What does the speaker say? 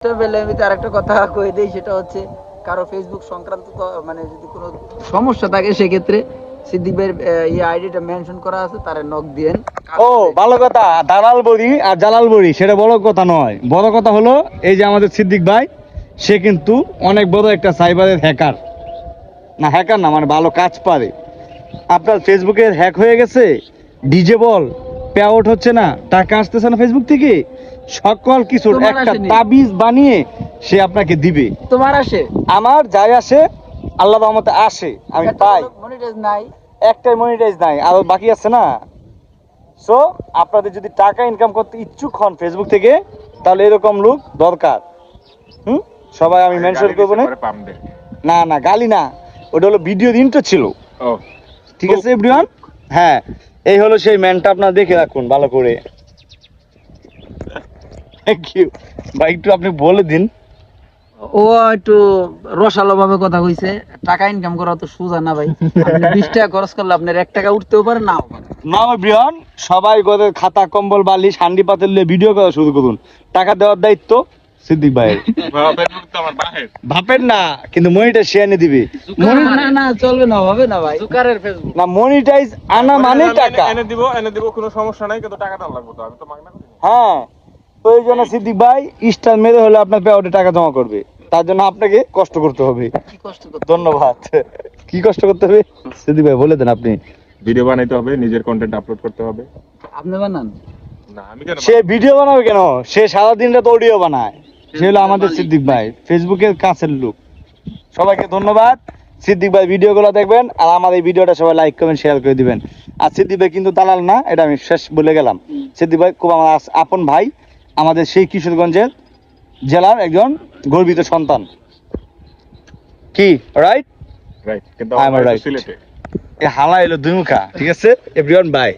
আমি আরেকটা কথা কয়ে দিই, সেটা হচ্ছে কারো ফেসবুক সংক্রান্ত মানে যদি কোনো সমস্যা থাকে সেক্ষেত্রে সিদ্দিক ভাইয়ের আইডিটা মেনশন করা আছে, তারে নক দিয়েন। ও ভালো কথা, দালাল বড়ি আর জালাল বড়ি সেটা বড় কথা নয়। বড় কথা হলো এই যে আমাদের সিদ্দিক ভাই, সে কিন্তু অনেক বড় একটা সাইবারের হ্যাকার, না হ্যাকার না মানে ভালো কাজ পারে। আপনার ফেসবুকের হ্যাক হয়ে গেছে, ডিজে বল পে আউট হচ্ছে না, টাকা আসতেছে না ফেসবুক থেকে, সকল কিছুর তোমার একটা আসেনি? তাবিজ বানিয়ে সে আপনাকে দিবে। তোমার আসে? আমার যাই আসে আল্লাহ রহমতে আসে, আমি পাই। মনিটাইজ নাই, একটাই মনিটাইজ নাই, আর বাকি আছে না। সো আপনাদের যদি টাকা ইনকাম করতে ইচ্ছুক হন ফেসবুক থেকে, তাহলে এরকম লোক দরকার। সবাই আমি মেনশন করবো না, না না গালি না, ওটা হলো ভিডিও ইন্ট্রো ছিল। ঠিক আছে এভরিওয়ান, হ্যাঁ এই হলো সেই ম্যানটা, আপনারা দেখে রাখুন ভালো করে। থ্যাংক ইউ ভাই, একটু আপনি বলে দিন। ও একটু রসালো ভাবে কথা কইছে। টাকা ইনকাম করা তো সোজা না ভাই। আপনি 20 টাকা খরচ করলে আপনার 1 টাকা উঠতেও পারে, নাও পারে। না এভরিওয়ান, সবাই ঘরের খাতা কম্বল বালিশ হান্ডি পাতিল নিয়ে ভিডিও করা শুরু করুন। টাকা দেওয়ার দায়িত্ব সিদ্দিক ভাইয়ের। ভাপের না, কিন্তু মনিটাইজ সে এনে দিবে। না না চলবে না, হবে না ভাই। জুকারের ফেসবুক না মনিটাইজ আনা মানে টাকা এনে দিব কোনো সমস্যা নাই, কিন্তু টাকা দাম লাগবে তো, আমি তো মাগনা করি। হ্যাঁ, তো এই জন্য সিদ্দিক ভাই স্টার মেরে হলে আপনার পেয়ারে টাকা জমা করবে, তার জন্য আপনাকে কষ্ট করতে হবে। কি কষ্ট করতে? ধন্যবাদ। কি কষ্ট করতে হবে সিদ্দিক ভাই বলে দেন আপনি। ভিডিও বানাইতে হবে, নিজের কন্টেন্ট আপলোড করতে হবে। আপনি বানান না আমি কেন সে ভিডিও বানাবে কেন, সে সারাদিন রাত অডিও বানায়। সে হলো আমাদের সিদ্দিক ভাই, ফেসবুকের কাছের লোক। সবাইকে ধন্যবাদ। সিদ্দিক ভাই ভিডিওগুলো দেখবেন, আর আমার এই ভিডিওটা সবাই লাইক কমেন্ট শেয়ার করে দিবেন। আর সিদ্দিক ভাই কিন্তু দালাল না, এটা আমি শেষ বলে গেলাম। সিদ্দিক ভাই খুব আমার আপন ভাই, আমাদের সেই কিশোরগঞ্জের জেলার একজন গর্বিত সন্তান। কি রাইট? রাইট, কিন্তু I'm আমার right. সিলেটে এ হালা এলো দুই মুখা। ঠিক আছে এভরিওয়ান, বাই।